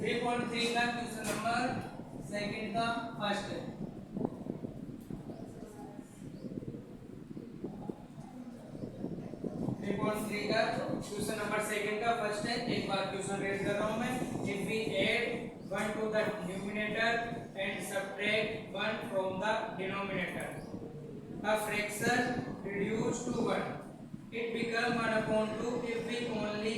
3.3 का question number second का first है। 3.3 का क्वेश्चन नंबर सेकंड का फर्स्ट है। एक बार क्वेश्चन रीड कर रहा हूं मैं। If we add 1 to the numerator and subtract 1 from the denominator, a fraction reduced to 1, it become 1/2 if we only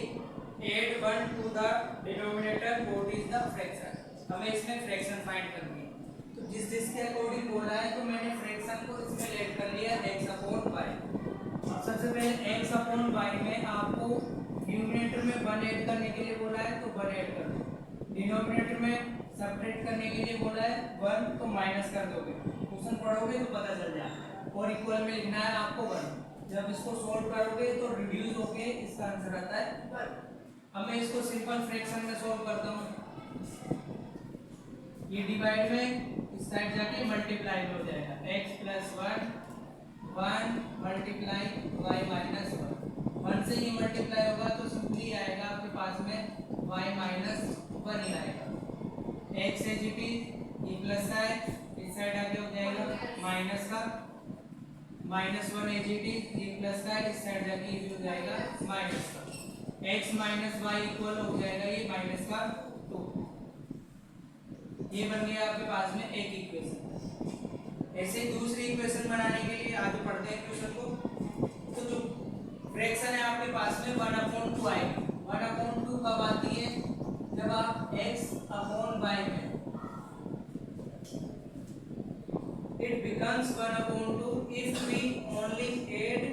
add 1 to the denominator. What is the fraction? हमें इसमें fraction find करनी है। तो जिसके अकॉर्डिंग बोला है तो मैंने फ्रैक्शन को इसमें ऐड कर लिया x अपॉन y। अब सबसे पहले x अपॉन y में आपको न्यूमरेटर में 1 ऐड करने के लिए बोला है तो 1 ऐड कर दो, डिनोमिनेटर में सबट्रैक्ट करने के लिए बोला है 1 तो माइनस कर दोगे। क्वेश्चन पढ़ोगे तो पता चल जाएगा। और इक्वल में लिखना है आपको 1। जब इसको सोल्व करोगे तो रिड्यूस होके इसका आंसर आता है 1। अब मैं इसको सिंपल फ्रैक्शन में सोल्व करता हूं। ये डिवाइड में इस साइड जाके मल्टीप्लाई हो जाएगा x + 1 1 मल्टीप्लाई y - 1 1 से ये मल्टीप्लाई होगा तो सिंपली आएगा आपके पास में y - 1 ही आएगा। x से जीटी ये प्लस है, इस साइड आके हो जाएगा माइनस का -1 एजीटी, ये प्लस का इस साइड जाके ये हो जाएगा माइनस का। x - y इक्वल हो जाएगा ये माइनस का 2। ये बन गया आपके पास में एक इक्वेशन। ऐसे दूसरी इक्वेशन बनाने के लिए आगे बढ़ते हैं क्वेश्चन को। तो जो फ्रैक्शन है आपके पास में 1/2 आएगी। 1/2 कब आती है? जब आप x अपॉन y में it becomes 1/2 if we only add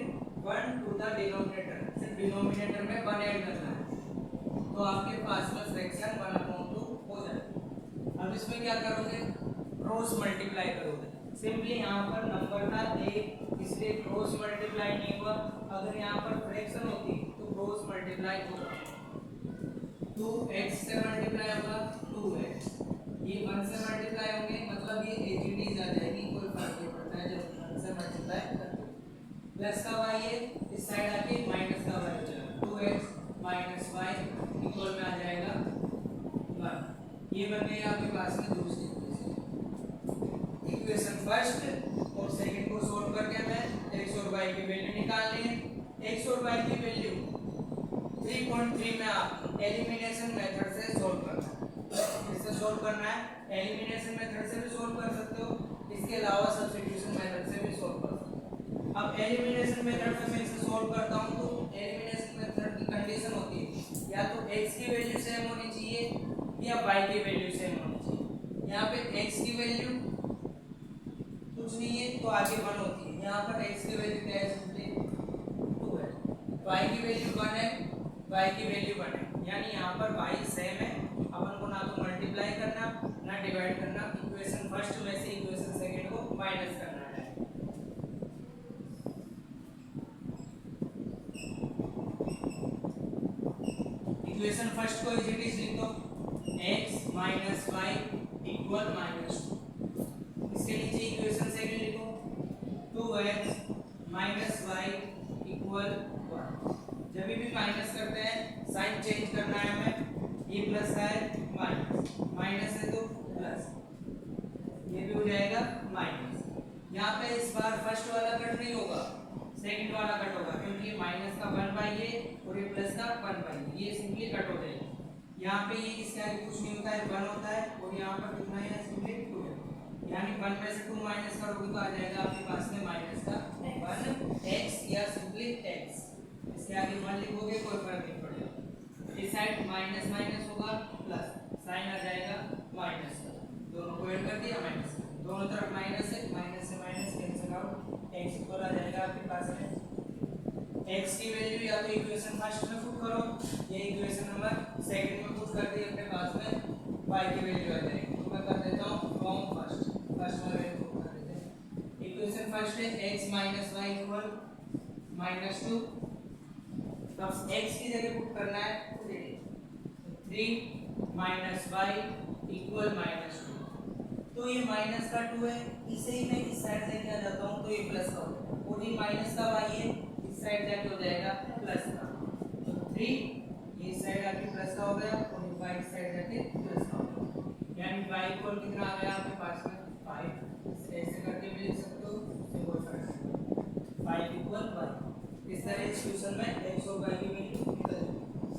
1 to the denominator। सिर्फ डिनोमिनेटर में 1 ऐड करना है तो आपके पास में फ्रैक्शन 1/2 हो जाएगा। अब इसमें क्या करोगे? क्रॉस मल्टीप्लाई करोगे। सिंपली यहाँ पर नंबर था 1 इसलिए क्रॉस मल्टीप्लाई नहीं हुआ। अगर यहाँ पर फ्रैक्शन होती तो क्रॉस मल्टीप्लाई होगा। 2x से मल्टीप्लाई होगा 2x, ये 1 से मल्टीप्लाई होंगे मतलब ये एजीटीज आ जाएगी, कोई फर्क नहीं पड़ता है जब 1 से मल्टीप्लाई करते हैं। प्लस का y है इस साइड आके माइनस का y हो जाएगा 2x - y इक्वल में आ जाएगा 1। ये बन गई आपके पास में दूसरी इक्वेशन फर्स्ट। और सेकंड को सॉल्व करके हमें x और y की वैल्यू निकालनी है। x और y की वैल्यू 3.3 में आप एलिमिनेशन मेथड से सॉल्व करना है। इससे सॉल्व करना है, एलिमिनेशन मेथड से भी सॉल्व कर सकते हो, इसके अलावा सब्स्टिट्यूशन मेथड से भी सॉल्व कर सकते हो। अब एलिमिनेशन मेथड में मैं इसे सॉल्व करता हूं तो एलिमिनेशन मेथड की कंडीशन होती है या तो x की वैल्यू सेम होनी चाहिए या y की वैल्यू सेम होनी चाहिए। यहाँ पे x की वैल्यू कुछ नहीं है तो आगे 1 होती है। यहाँ पर x की वैल्यू क्या है? सिंपली 2 है। y की वैल्यू 1 है, y की वैल्यू 1 है, यानी यहाँ पर y सेम है। अपन को ना तो मल्टीप्लाई करना ना डिवाइड करना, इक्वेशन फर्स्ट में से इक्वेशन सेकंड को माइनस करना है। इक्वेशन फर्स्ट को इज इट इज लिख दो x - y = -2। इसके नीचे इक्वेशन सेकंड लिखो 2x - y = 1। जब भी माइनस करते हैं साइन चेंज करना है हमें। ये प्लस है माइनस है तो प्लस, ये भी हो जाएगा माइनस। यहाँ पे इस बार फर्स्ट वाला कट नहीं होगा, सेकंड वाला कट होगा क्योंकि माइनस का 1/a और ये प्लस का 1/a, ये सिंपली कट हो जाएगा। यहाँ पे ये इसका कुछ नहीं होता है 1 होता है और यहाँ पर कितना है? सिंपली 2 है, यानी 1 में से 2 माइनस करोगे तो आ जाएगा आपके पास में माइनस का 1x या सिंपली x। इसके आगे 1 लिखोगे कोई फर्क नहीं पड़ेगा। इस साइड माइनस माइनस होगा प्लस, साइन आ जाएगा माइनस का, दोनों को ऐड कर दिया माइनस, दोनों तरफ माइनस है, माइनस से minus cancel out, x equal आ जाएगा आपके पास में x की वैल्यू या तो इक्वेशन फर्स्ट में पुट करो या इक्वेशन नंबर सेकंड में पुट कर दिए अपने पास में y की वैल्यू आ जाएगी। तो मैं कर देता हूं फ्रॉम फर्स्ट में वैल्यू पुट कर देते हैं। इक्वेशन फर्स्ट है x - y = -2। तब x की जगह पुट करना है 3 - y = -2। तो ये माइनस का 2 है, इसे ही मैं इस साइड से क्या जाता हूं तो ये प्लस का हो जाएगा और ये माइनस का y है, इस साइड जाके हो जाएगा प्लस का। तो 3 ये साइड आके प्लस का हो गया और y साइड जाके प्लस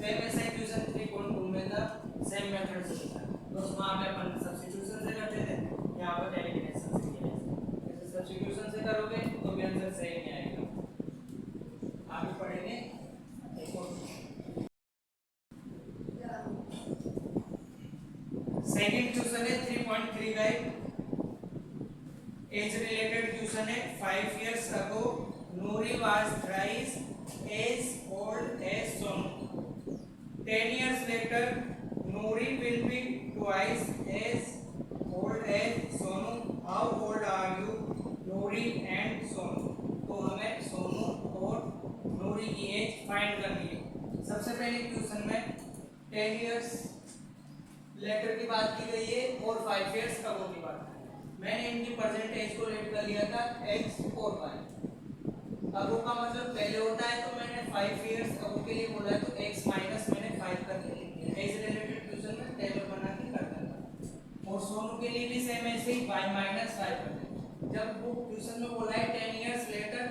सेम ऐसा इक्वेशन 3.2 में था, सेम मेथड से था, तो वहां पे अपन सब्स्टिट्यूशन से करते थे, यहां पर एलिमिनेशन से किया है। जैसे सब्स्टिट्यूशन से करोगे तो भी आंसर सही नहीं आएगा। आगे पढ़ेंगे एक और सेकंड क्वेश्चन है 3.35 एज रिलेटेड क्वेश्चन है। 5 years ago Nouri was thrice as old as Sonu. 10 years later Nouri will be twice as old as Sonu. How old are you Nouri and Sonu? तो हमें सोनू और नूरी की as find करनी है। सबसे पहले question में 10 years लेटर की बात की गई है और 5 years अगो की बात की। मैंने इनकी परसेंटेज को लेट कर लिया था x और y। अगो का मतलब पहले होता है, तो मैंने 5 years अगो के लिए बोला है तो x माइनस मैंने 5 करके लिख दिया। एज रिलेटेड क्वेश्चन में टेबल बना के करता था। और सोनू के लिए भी सेम ऐसे ही y माइनस 5 कर देंगे। जब वो क्वेश्चन में बोला है 10 years लेटर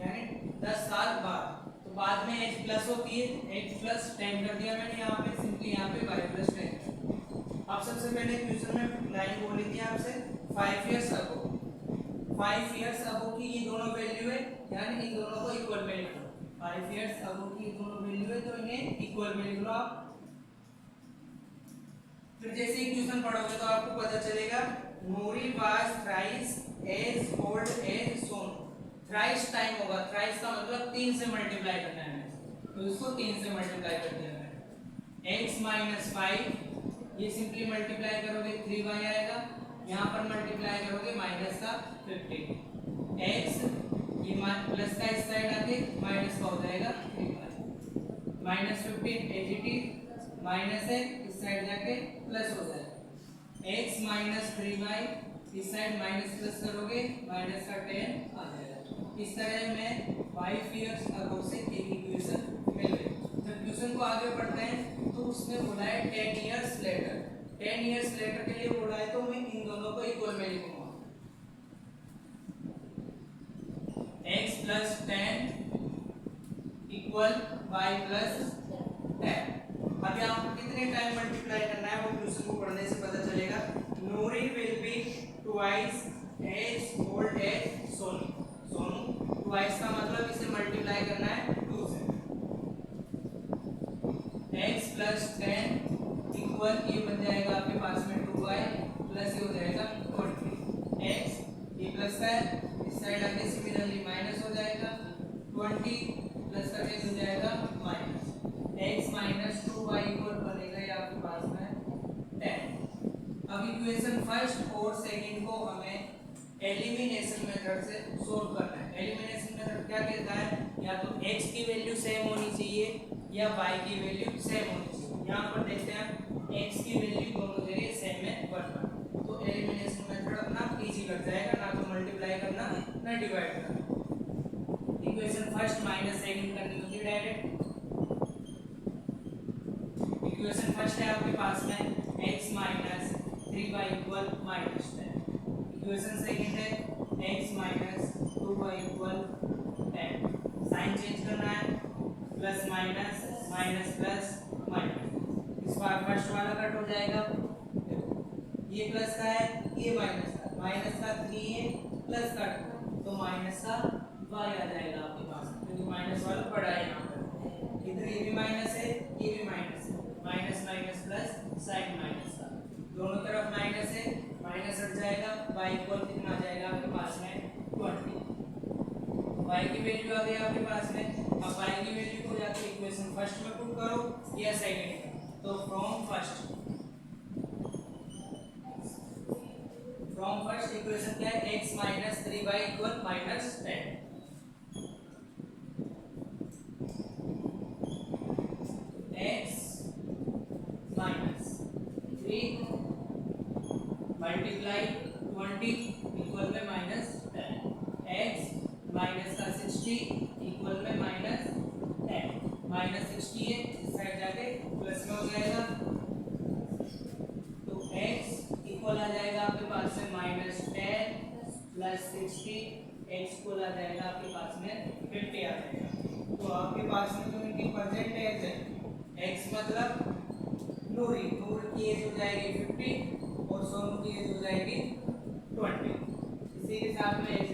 यानी 10 साल बाद, तो बाद में h प्लस होती है, x प्लस 10 कर दिया मैंने यहाँ पे, सिंपली यहाँ पे y प्लस 10। अब सबसे पहले क्वेश्चन में लाइन बोली थी आपसे 5 years अगो। 5 years अगो की ये दोनों वैल्यू है, यानी इन दोनों को इक्वल में लिखो। 5 years अगो की ये दोनों वैल्यू है तो इन्हें इक्वल में लिख लो आप। फिर जैसे ही क्वेश्चन पढ़ोगे तो आपको पता चलेगा Noori was thrice as old as Sonu. Thrice time होगा, थ्राइस का मतलब 3 से मल्टीप्लाई करना है, तो इसको 3 से मल्टीप्लाई कर देना है। x माइनस 5 ये सिंपली मल्टीप्लाई करोगे 3y आएगा, यहाँ पर मल्टीप्लाई करोगे माइनस का 15, x ये प्लस का इस साइड आके माइनस का हो जाएगा 3y माइनस 15 एजीटी माइनस है, इस साइड जाके प्लस हो जाएगा। x माइनस 3y इस साइड माइनस प्लस करोगे माइनस का 10 आ जाएगा। इस तरह में 5 years अगो से एक इक्वेशन मिल गई। जब क्वेश्चन को आगे पढ़ते हैं तो उसमें बोला है 10 years later। 10 years later के लिए बोला है तो मैं इन दोनों को इक्वल में लिखूंगा। x plus 10 equal y plus 10। अब यहाँ पर कितने टाइम मल्टीप्लाई करना है वो क्वेश्चन को पढ़ने से पता चलेगा। Noori will be twice as old as Sonu. Sonu twice का मतलब इसे मल्टीप्लाई करना है 2 से। x प्लस 10 इक्वल ये बन जाएगा आपके पास में 2y प्लस ये हो जाएगा 20। x ये प्लस है, इस साइड आके सिमिलरली माइनस हो जाएगा, 20 प्लस का 10 हो जाएगा minus. x minus 2y equal बनेगा ये आपके पास में 10। अब इक्वेशन फर्स्ट और सेकंड को हमें एलिमिनेशन मेथड से सोल्व करना है। एलिमिनेशन मेथड क्या कहता है, या तो x की वैल्यू सेम होनी चाहिए या y की वैल्यू सेम होनी चाहिए। यहाँ पर देखते हैं x की वैल्यू दोनों जगह सेम है 1, तो एलिमिनेशन मेथड अपना इजी कर जाएगा, ना तो मल्टीप्लाई करना ना डिवाइड करना। इक्वेशन फर्स्ट माइनस सेकंड करनी होगी डायरेक्ट। इक्वेशन फर्स्ट है आपके पास में x minus 3y equal minus 10। Equation second है x minus 2y equal 10। Sign change करना है, plus minus minus plus minus. इस बार फर्स्ट वाला कट हो जाएगा, ये प्लस का है ये माइनस का 3 है प्लस का 2, तो माइनस का y आ जाएगा आपके पास, क्योंकि माइनस वाला बड़ा है यहाँ पर। इधर ये भी माइनस है ये भी माइनस है, minus minus plus sign minus का, दोनों तरफ माइनस है, माइनस हट जाएगा, y इक्वल कितना आ जाएगा आपके पास में 20। y की वैल्यू आ गई आपके पास में। अब y की वैल्यू को या तो इक्वेशन फर्स्ट में पुट करो या सेकंड में, तो फ्रॉम फर्स्ट इक्वेशन क्या है, x minus 3y equal minus 10। x minus 3 multiply 20 equal में माइनस 10। x माइनस का 60 इक्वल में माइनस 10। माइनस 60 है, इस साइड जाके प्लस में हो जाएगा, तो x इक्वल आ जाएगा आपके पास में माइनस 10 प्लस 60, x इक्वल आ जाएगा आपके पास में 50 आ जाएगा। तो आपके पास में जो इनकी परसेंटेज है x मतलब नूरी, नूर की एज हो जाएगी 50 और सोनू की एज हो जाएगी 20। इसी के साथ में